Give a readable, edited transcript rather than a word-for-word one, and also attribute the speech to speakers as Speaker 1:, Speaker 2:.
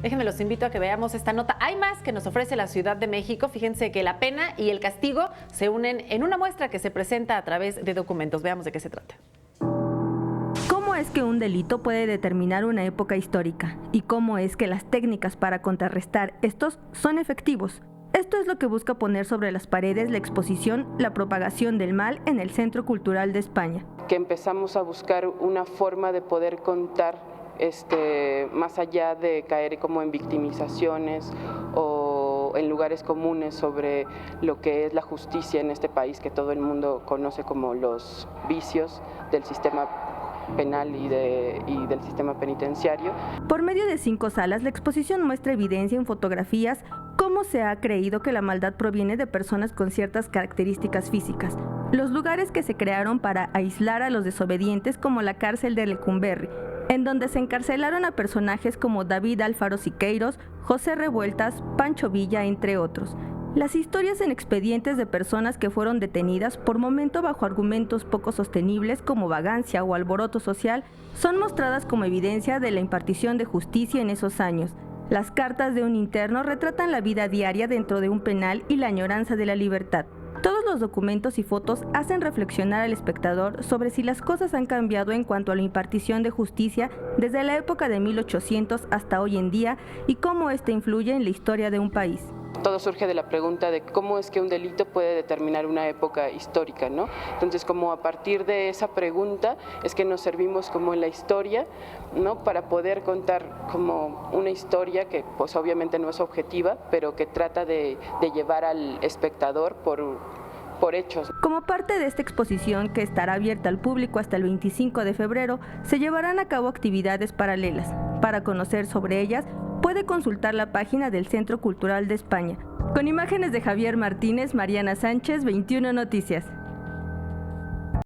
Speaker 1: Déjenme los invito a que veamos esta nota. Hay más que nos ofrece la Ciudad de México. Fíjense que la pena y el castigo se unen en una muestra que se presenta a través de documentos. Veamos de qué se trata.
Speaker 2: ¿Cómo es que un delito puede determinar una época histórica? ¿Y cómo es que las técnicas para contrarrestar estos son efectivos? Esto es lo que busca poner sobre las paredes la exposición La propagación del mal en el Centro Cultural de España.
Speaker 3: Que empezamos a buscar una forma de poder contar más allá de caer como en victimizaciones o en lugares comunes sobre lo que es la justicia en este país, que todo el mundo conoce como los vicios del sistema penal y del sistema penitenciario.
Speaker 2: Por medio de 5 salas, la exposición muestra evidencia en fotografías cómo se ha creído que la maldad proviene de personas con ciertas características físicas. Los lugares que se crearon para aislar a los desobedientes, como la cárcel de Lecumberri, en donde se encarcelaron a personajes como David Alfaro Siqueiros, José Revueltas, Pancho Villa, entre otros. Las historias en expedientes de personas que fueron detenidas por momento bajo argumentos poco sostenibles como vagancia o alboroto social son mostradas como evidencia de la impartición de justicia en esos años. Las cartas de un interno retratan la vida diaria dentro de un penal y la añoranza de la libertad. Todos los documentos y fotos hacen reflexionar al espectador sobre si las cosas han cambiado en cuanto a la impartición de justicia desde la época de 1800 hasta hoy en día y cómo ésta influye en la historia de un país.
Speaker 3: Todo surge de la pregunta de cómo es que un delito puede determinar una época histórica, ¿no? Entonces, como a partir de esa pregunta es que nos servimos como en la historia, ¿no? Para poder contar como una historia que pues obviamente no es objetiva, pero que trata de llevar al espectador por hechos.
Speaker 2: Como parte de esta exposición, que estará abierta al público hasta el 25 de febrero, se llevarán a cabo actividades paralelas. Para conocer sobre ellas, puede consultar la página del Centro Cultural de España. Con imágenes de Javier Martínez, Mariana Sánchez, 21 Noticias.